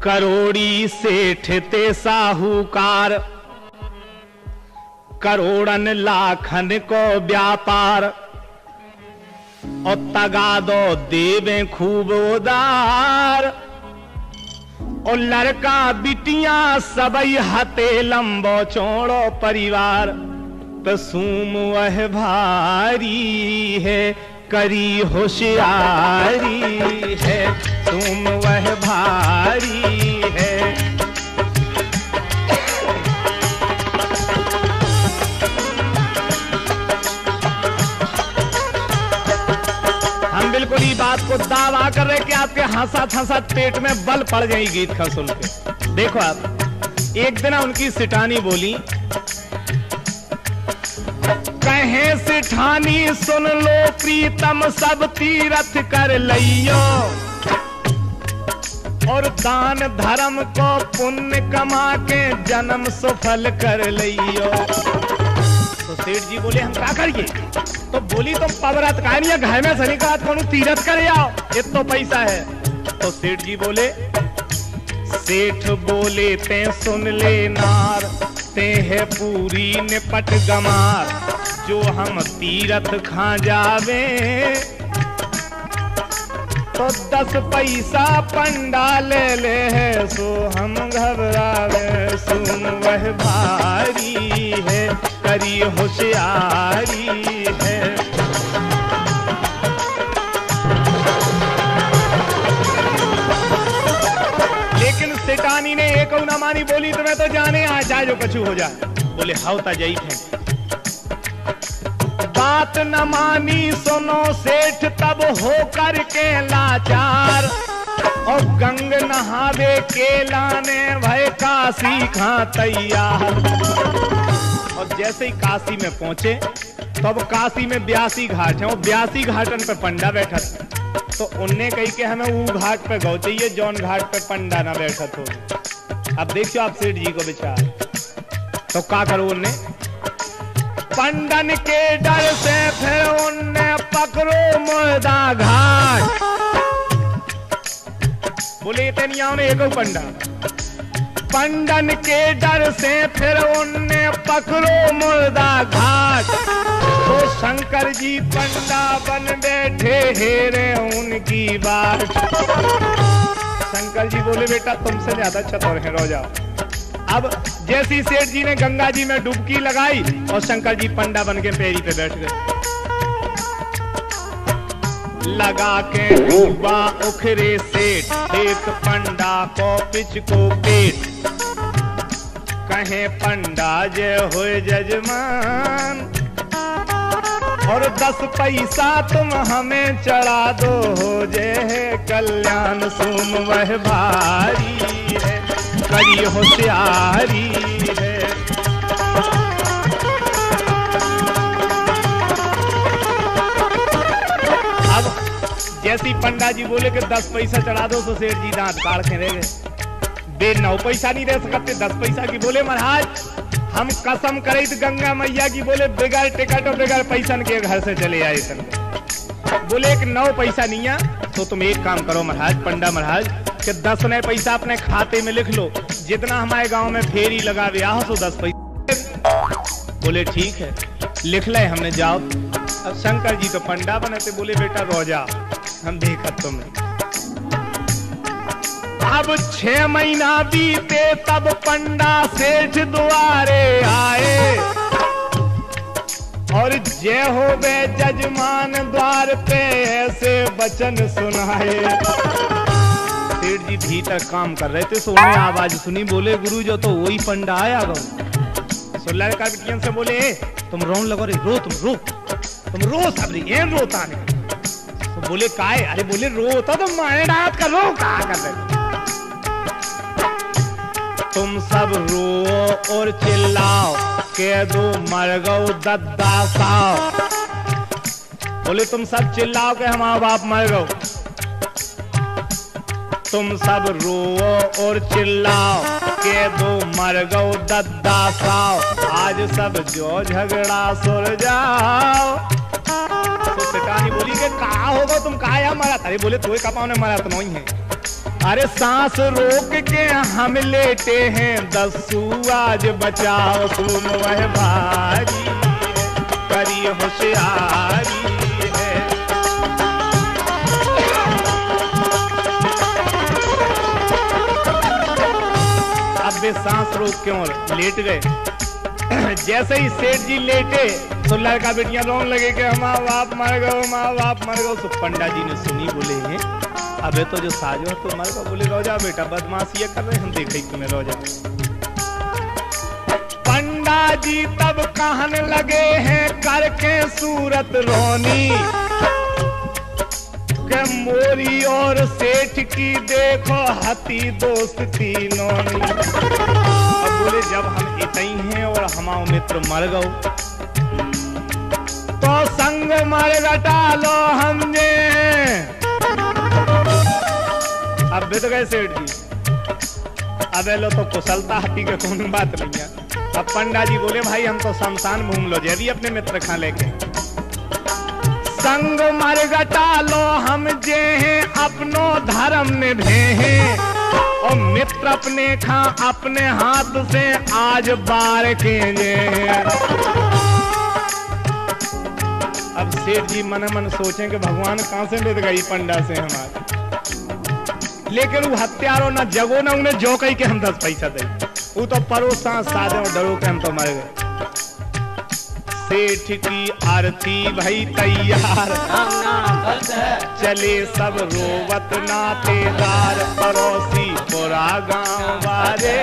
करोड़ी सेठ ते साहूकार, करोड़न लाखन को व्यापार, और तगादो देवे खूब उदार, और लड़का बिटिया सबई हते लंबो चौड़ो परिवार। तो सूम वह भारी है करी होशियारी है, सूम वह भारी है। हम बिल्कुल ही बात को दावा कर रहे कि आपके हंसत हंसत पेट में बल पड़ जाए गीत का सुन के। देखो आप, एक दिन उनकी सिठानी बोली, कहे सिठानी सुन लो प्रीतम सब तीरथ कर लियो, और दान धर्म को पुण्य कमा के जन्म सफल कर लियो। तो सेठ जी बोले हम क्या करिए? तो बोली तुम पवरत कहानियां घर में सनी का तीरथ कर आओ, इतना पैसा है। तो सेठ जी बोले, सेठ बोले ते सुन ले नार, ते है पूरी निपट गमार, जो हम तीरथ खा जावे तो 10 पैसा पंडा ले ले है, सो हम घबरावे। सुन वह भारी है करी होशियारी है। लेकिन सेठानी ने एक न मानी, बोली तुम्हें तो जाने आ जाए जो कछु हो जाए। बोले हाउता जाई थे, बात न मानी सुनो सेठ तब हो कर के लाचार, और गंग नहावे के लाने भय काशी खा तैयार। और जैसे ही काशी में पहुंचे तो अब काशी में 82 घाट हैं, वो 82 घाटन पे पंडा बैठा था। तो उनने कही कि हमें वो घाट पे गौ चाहिए जौन घाट पे पंडा ना बैठा हो। अब देखियो आप सेठ जी को विचार, तो क्या करो उनने? पंडन के डर से फिर उनने पकड़ो मुर्दा घाट। बोले तनिया ने एक पंडा, पंडन के डर से फिर उनने पकड़ो मुर्दा घाट। तो शंकर जी पंडा बन बैठे हेरे उनकी बात। शंकर जी बोले बेटा तुमसे ज्यादा चतुर है, रो जाओ। अब जैसी सेठ जी ने गंगा जी में डुबकी लगाई और शंकर जी पंडा बन के पैरी पे बैठ गए। लगा के डूबा उखरे सेठ, एक पंडा को पिच को पेट, कहे पंडा जय होए जजमान, और 10 पैसा तुम हमें चढ़ा दो हो जय कल्याण। सुम वह भारी है करी होशियारी है। अब जैसी पंडा जी बोले कि 10 पैसा चढ़ा दो, तो सेठ जी दांत काट के रह गए। बे 9 पैसा नहीं दे सकते, 10 पैसा की। बोले महाराज हम कसम करे तो गंगा मैया की, बोले बगैर टिकट और बगैर पैसा के घर से चले आए सन। बोले एक 9 पैसा नहीं है, तो तुम एक काम करो महाराज, पंडा महाराज कि 10 नए पैसा अपने खाते में लिख लो, जितना हमारे गांव में फेरी लगावे आओ तो 10 पैसा। बोले ठीक है, लिख ले हमने, जाओ। अब शंकर जी तो पंडा बने थे, बोले बेटा रो जाओ, हम देखत तुम्हें। अब 6 महीना बीते तब पंडा सेठ द्वारे आए, और जय हो वे जजमान द्वार पे ऐसे वचन सुनाए। सेठ जी भीतर काम कर रहे थे, सोने आवाज सुनी, बोले गुरु जो तो वही पंडा आया गो। सो लड़का बिटियन से बोले तुम रोन लगो रे, रो तुम रो सबरी ये रोता नहीं। तो बोले काय? अरे बोले रोता तो मारे डांत का रो कहा कर रहे, तुम सब रो और चिल्लाओ के दो मर गो दद्दा साओ। बोले तुम सब चिल्लाओ के हमारा बाप मर गो, तुम सब रो और चिल्लाओ के दो मर गो दद्दा साओ, आज सब जो झगड़ा सुर जाओ। तो सिटानी बोली के कहा होगा तुम कहा या मरा? अरे बोले तो कपाव ने मरा तो नहीं है। अरे सांस रोक के हम लेटे हैं, दस्सू आज बचाओ, तुम वह भारी करी होशियारी है। अब वे सांस रोक के और लेट गए। जैसे ही सेठ जी लेटे तो लड़का बेटियां रोने लगे कि माँ बाप मर गए, माँ बाप मर गए। तो पंडा जी ने सुनी, बोले हैं अबे तो जो साजो तो मर गए। बोले रो जा बेटा, बदमाशी कर रहे, हम देखे तुम्हें, रो जा। पंडा जी तब कहने लगे हैं करके सूरत रोनी, के मोरी और सेठ की देखो हती दोस्ती नोनी। अब बोले जब हम इतई हैं और हमारे मित्र मर गए तो संग मर गटालो हमने। अब बीत गए सेठ जी, अब लो तो कुशलता हती के कौन बात नहीं है। अब पंडा जी बोले भाई हम तो शमशान घूम लो जैवी अपने मित्र खा लेके। संग मर गटालो हम जे हैं अपनो धर्म निभे हैं, और मित्र अपने खा अपने हाथ से आज बार के जे। अब सेठ जी मन मन सोचें कि भगवान कहां से मिल गई पंडा से हमारे, लेकिन वो हत्यारों ना जगो ना उन्हें जो कही के हम 10 पैसा दे, वो तो परोसा साधे और डरो के हम तो मर गए। सेठ की आरती भई तैयार, चले सब रोवत नातेदार, पड़ोसी पूरा गांव वाले,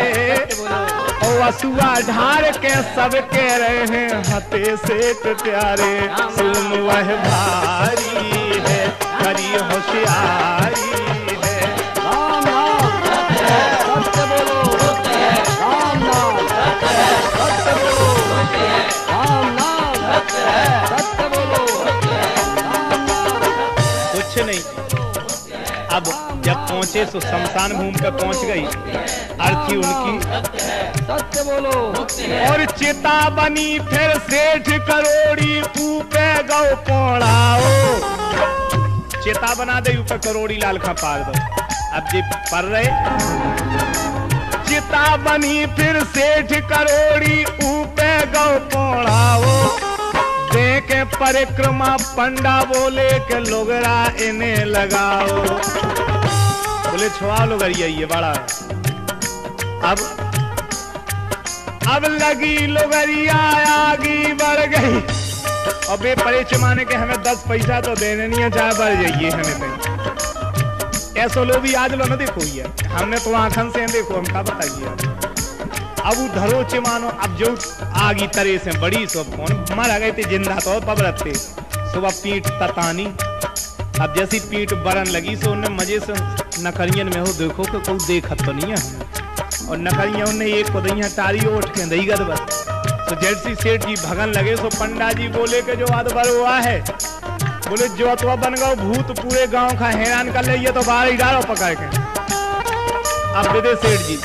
और असुआ ढार के सब के रहे हते सेठ प्यारे, सुन वह भारी है करी होशियारी है। राम नाम सत्य बोलो, राम नाम सत्य बोलो, राम नाम सत्य बोलो। कुछ नहीं। अब जब पहुंचे तो शमशान भूमि पे पहुंच गई अर्थी उनकी, सत्य बोलो। और चिता बनी फिर सेठ करोड़ी ऊपे गौ पौड़ाओ, चिता बना दे ऊपर करोड़ी लाल खा पार दो। अब जी पर रहे चिता बनी फिर सेठ करोड़ी ऊपे गौ पौड़ाओ, देखे परिक्रमा पंडा बोले के लोगरा इन्हें लगाओ। बोले छुआ लोगरिया ये बड़ा। अब लगी लोगरिया आगी बढ़ गई, और बे परिचमाने के हमें 10 पैसा तो देने नहीं है, चाहे बढ़ जाइए हमें तो। ऐसो लोग भी आज लो न देखो ये, हमने तो आंखन से देखो, हम क्या बताइए। अब वो धरो चिमानो, अब जो आगी तरह से बड़ी सो फोन मर गए थे जिंदा तो पबरत थे। सुबह पीठ ततानी, अब जैसी पीठ बरन लगी सो उन्हें मजे से नकरियन में हो देखो कि कोई देखत तो नहीं है हमें, और नकरियन ने एक को टारी उठ के दही गद बस। तो जैसी सेठ जी भगन लगे सो पंडा जी बोले के जो अदबर हुआ है, बोले जो अतवा बन गो भूत पूरे गांव का हैरान कर ले, ये तो बाहर ही डालो पकड़ के। अब विदे सेठ जी,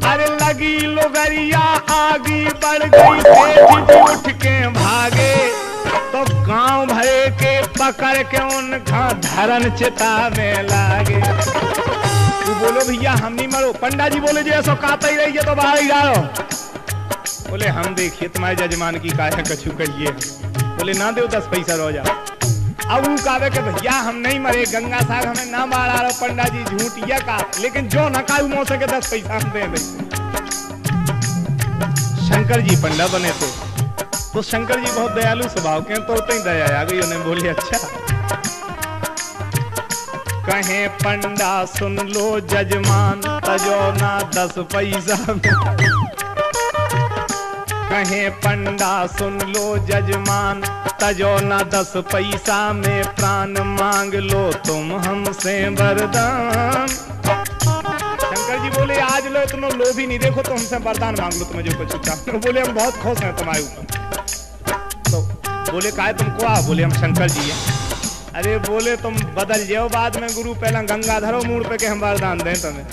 अरे लगी लोगरिया आगी बढ़ गई, सेठ जी उठ के भागे, तो गांव भरे के पकड़ के उनका धरन चिता में लागे। तू बोलो भैया हम नहीं मरो। पंडा जी बोले जैसो काता ही रही है तो बाहर ही डालो। बोले हम देखिए तुम्हारे जजमान की काया कछु कहिए। बोले ना दो 10 पैसा रो जा। अब वो कहे कि भैया हम नहीं मरे, गंगा साग हमें ना मारा रहा। पंडा जी झूठ या का, लेकिन जो ना काऊ मो सके 10 पैसा हम दे दे। शंकर जी पंडा बने थे, तो शंकर जी बहुत दयालु स्वभाव के, तो ही दया आ गई उन्हें। बोले अच्छा कहे पंडा सुन लो जजमान, तजो ना 10 पैसा। कहे पंडा सुन लो जजमान, तजो ना 10 पैसा में प्राण मांग लो तुम हमसे वरदान। शंकर जी बोले आज लो तुम लोभी नहीं, देखो तो हमसे वरदान मांग लो तुम्हें जो कुछ चाहो। बोले हम बहुत खुश हैं तुम्हारे ऊपर। तो बोले काहे तुमको आ? बोले हम शंकर जी हैं। अरे बोले तुम बदल जाओ बाद में गुरु, पहला गंगा धरो मूड पे के हम वरदान दें तुम्हें।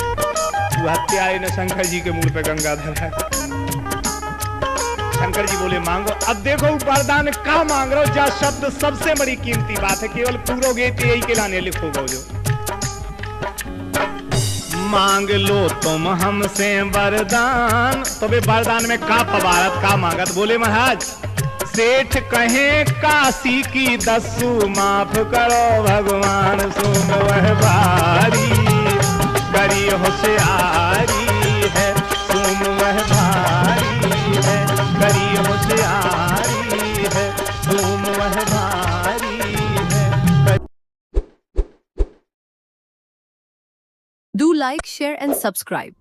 वो हत्या ने शंकर जी के मूड पे गंगा धरा। शंकर जी बोले मांगो। अब देखो वरदान का मांग रहे हो, जा शब्द सबसे बड़ी कीमती बात है, केवल पूरोगे यही के लाने लिखोगे जो। मांग लो तुम हमसे वरदान। तो वे वरदान में का पवारत का मांगत, बोले महाराज सेठ कहे काशी की दस्सू माफ करो भगवान, सुन वह बारी करी होशियारी है, सुन वह बारी है करी होशियारी है, सुन वह बारी है। Do like, share and subscribe.